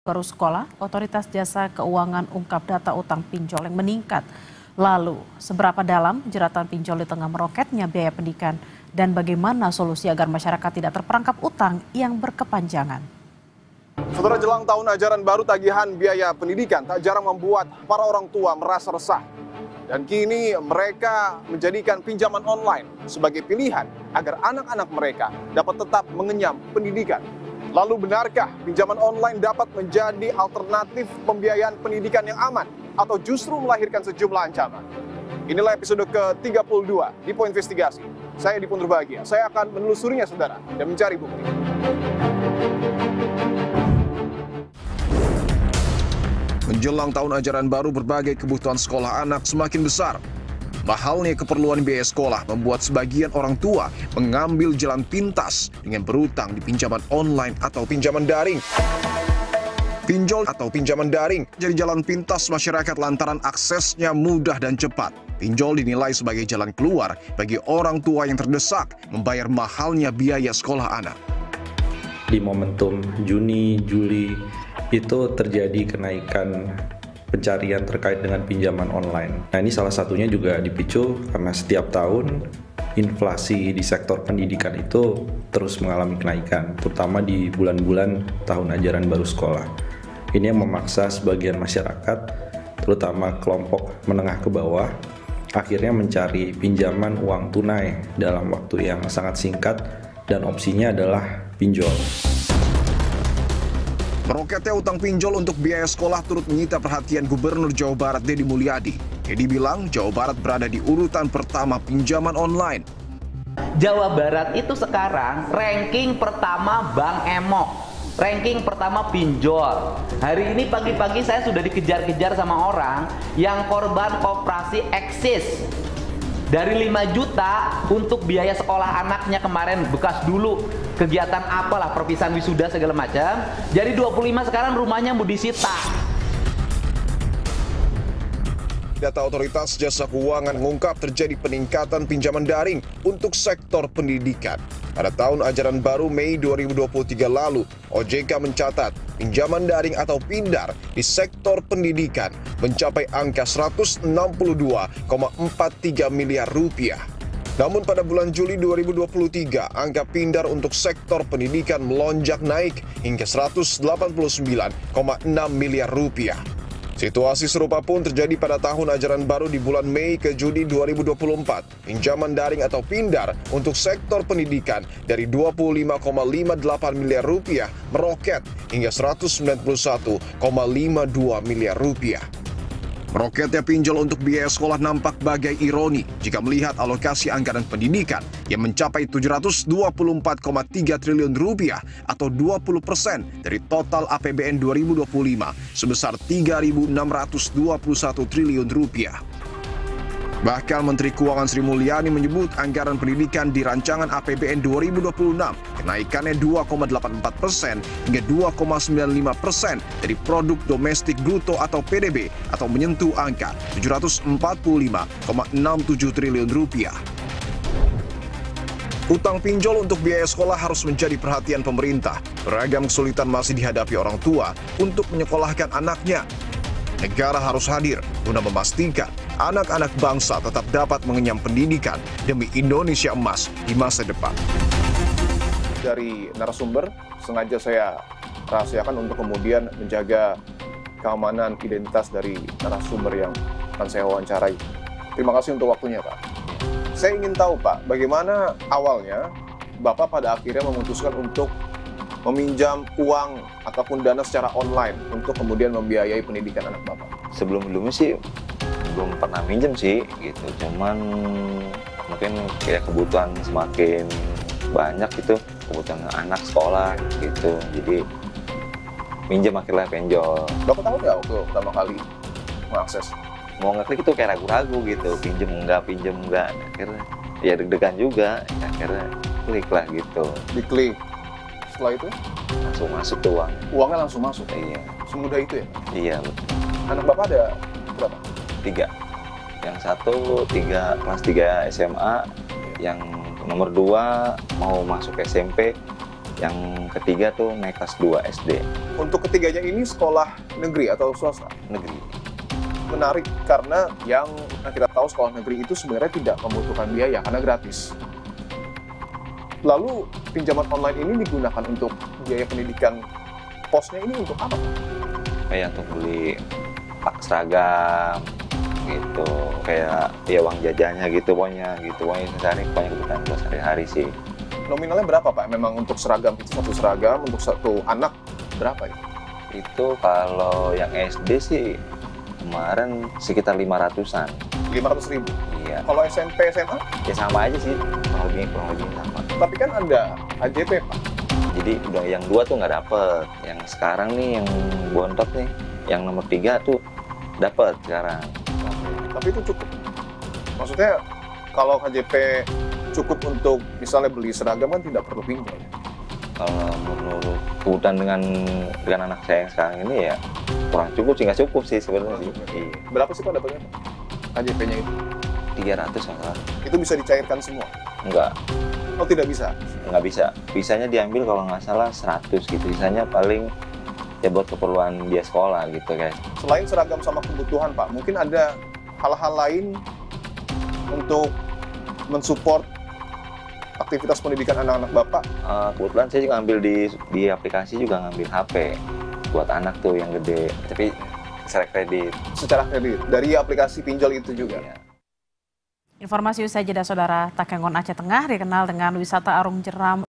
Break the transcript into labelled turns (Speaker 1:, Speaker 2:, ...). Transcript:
Speaker 1: Baru sekolah, Otoritas Jasa Keuangan ungkap data utang pinjol yang meningkat. Lalu, seberapa dalam jeratan pinjol di tengah meroketnya biaya pendidikan dan bagaimana solusi agar masyarakat tidak terperangkap utang yang berkepanjangan?
Speaker 2: Saudara, jelang tahun ajaran baru, tagihan biaya pendidikan tak jarang membuat para orang tua merasa resah. Dan kini mereka menjadikan pinjaman online sebagai pilihan agar anak-anak mereka dapat tetap mengenyam pendidikan. Lalu benarkah pinjaman online dapat menjadi alternatif pembiayaan pendidikan yang aman atau justru melahirkan sejumlah ancaman? Inilah episode ke-32 di Poin Investigasi. Saya Dipun Berbahagia. Saya akan menelusurinya, saudara, dan mencari bukti. Menjelang tahun ajaran baru, berbagai kebutuhan sekolah anak semakin besar. Mahalnya keperluan biaya sekolah membuat sebagian orang tua mengambil jalan pintas dengan berutang di pinjaman online atau pinjaman daring. Pinjol atau pinjaman daring jadi jalan pintas masyarakat lantaran aksesnya mudah dan cepat. Pinjol dinilai sebagai jalan keluar bagi orang tua yang terdesak membayar mahalnya biaya sekolah anak.
Speaker 3: Di momentum Juni, Juli itu terjadi kenaikan pencarian terkait dengan pinjaman online. Nah, ini salah satunya juga dipicu karena setiap tahun inflasi di sektor pendidikan itu terus mengalami kenaikan, terutama di bulan-bulan tahun ajaran baru sekolah. Ini yang memaksa sebagian masyarakat, terutama kelompok menengah ke bawah, akhirnya mencari pinjaman uang tunai dalam waktu yang sangat singkat dan opsinya adalah pinjol.
Speaker 2: Meroketnya utang pinjol untuk biaya sekolah turut menyita perhatian Gubernur Jawa Barat Deddy Mulyadi. Deddy bilang Jawa Barat berada di urutan pertama pinjaman online.
Speaker 4: Jawa Barat itu sekarang ranking pertama Bank Emok, ranking pertama pinjol. Hari ini pagi-pagi saya sudah dikejar-kejar sama orang yang korban koperasi eksis. Dari 5 juta untuk biaya sekolah anaknya kemarin, bekas dulu kegiatan apalah, perpisahan wisuda segala macam. Jadi 25 sekarang rumahnya mau disita.
Speaker 2: Data Otoritas Jasa Keuangan mengungkap terjadi peningkatan pinjaman daring untuk sektor pendidikan. Pada tahun ajaran baru Mei 2023 lalu, OJK mencatat pinjaman daring atau pindar di sektor pendidikan mencapai angka 162,43 miliar rupiah. Namun pada bulan Juli 2023, angka pindar untuk sektor pendidikan melonjak naik hingga 189,6 miliar rupiah. Situasi serupa pun terjadi pada tahun ajaran baru di bulan Mei ke Juni 2024. Pinjaman daring atau pindar untuk sektor pendidikan dari 25,58 miliar rupiah meroket hingga 191,52 miliar rupiah. Meroketnya pinjol untuk biaya sekolah nampak bagai ironi jika melihat alokasi anggaran pendidikan yang mencapai 724,3 triliun rupiah atau 20% dari total APBN 2025 sebesar 3.621 triliun rupiah. Bahkan Menteri Keuangan Sri Mulyani menyebut anggaran pendidikan di rancangan APBN 2026 kenaikannya 2,84% hingga 2,95% dari produk domestik bruto atau PDB atau menyentuh angka 745,67 triliun rupiah. Utang pinjol untuk biaya sekolah harus menjadi perhatian pemerintah. Beragam kesulitan masih dihadapi orang tua untuk menyekolahkan anaknya. Negara harus hadir guna memastikan anak-anak bangsa tetap dapat mengenyam pendidikan demi Indonesia emas di masa depan. Dari narasumber, sengaja saya rahasiakan untuk kemudian menjaga keamanan identitas dari narasumber yang akan saya wawancarai. Terima kasih untuk waktunya, Pak. Saya ingin tahu, Pak, bagaimana awalnya Bapak pada akhirnya memutuskan untuk meminjam uang ataupun dana secara online untuk kemudian membiayai pendidikan anak Bapak?
Speaker 5: Sebelum-sebelumnya sih belum pernah minjem sih gitu, cuman mungkin kayak kebutuhan semakin banyak gitu, kebutuhan anak sekolah gitu, jadi minjem akhirnya pinjol.
Speaker 2: Bapak tahu nggak waktu pertama kali mengakses?
Speaker 5: Mau ngeklik itu kayak ragu-ragu gitu, pinjem enggak, akhirnya ya deg-degan juga, akhirnya klik lah gitu.
Speaker 2: Diklik, setelah itu
Speaker 5: langsung masuk tuh uang.
Speaker 2: Uangnya langsung masuk?
Speaker 5: Iya.
Speaker 2: Semudah itu ya?
Speaker 5: Iya, betul.
Speaker 2: Anak Bapak ada berapa?
Speaker 5: 3. Yang satu kelas 3 SMA, yang nomor 2 mau masuk SMP, yang ketiga tuh naik kelas 2 SD.
Speaker 2: Untuk ketiganya ini sekolah negeri atau swasta?
Speaker 5: Negeri.
Speaker 2: Menarik karena yang kita tahu sekolah negeri itu sebenarnya tidak membutuhkan biaya karena gratis. Lalu pinjaman online ini digunakan untuk biaya pendidikan, posnya ini untuk apa?
Speaker 5: Kayak untuk beli pak seragam gitu, kayak ya uang jajannya gitu pokoknya sehari pokoknya kebutuhan gue sehari-hari sih.
Speaker 2: Nominalnya berapa Pak? Memang untuk seragam itu satu seragam, untuk satu anak berapa ya?
Speaker 5: Itu kalau yang SD sih kemarin sekitar 500-an.
Speaker 2: 500.000?
Speaker 5: Iya.
Speaker 2: Kalau SMP, SMA?
Speaker 5: Ya sama aja sih, kurang lebih sama.
Speaker 2: Tapi kan ada AJP Pak.
Speaker 5: Jadi udah yang 2 tuh nggak dapet. Yang sekarang nih yang bontot nih, yang nomor 3 tuh dapet sekarang.
Speaker 2: Tapi itu cukup. Maksudnya kalau KJP cukup untuk misalnya beli seragam kan tidak perlu pinjol.
Speaker 5: Kalau menurut kebutuhan dengan anak saya yang sekarang ini ya kurang cukup sih, nggak cukup sih sebenarnya sih. Iya.
Speaker 2: Berapa sih Pak dapatnya Pak? KJP-nya itu?
Speaker 5: 300 masalah.
Speaker 2: Itu bisa dicairkan semua?
Speaker 5: Enggak.
Speaker 2: Oh tidak bisa?
Speaker 5: Nggak bisa. Bisanya diambil kalau nggak salah 100 gitu. Sisanya paling ya buat keperluan dia sekolah gitu guys.
Speaker 2: Selain seragam sama kebutuhan Pak, mungkin ada hal-hal lain untuk mensupport aktivitas pendidikan anak-anak Bapak?
Speaker 5: Kebetulan saya juga ngambil di aplikasi juga ngambil HP buat anak tuh yang gede, tapi secara kredit.
Speaker 2: Secara kredit, dari aplikasi pinjol itu juga?
Speaker 5: Iya.
Speaker 1: Informasi usai jeda Saudara, Takengon Aceh Tengah dikenal dengan wisata arung jeram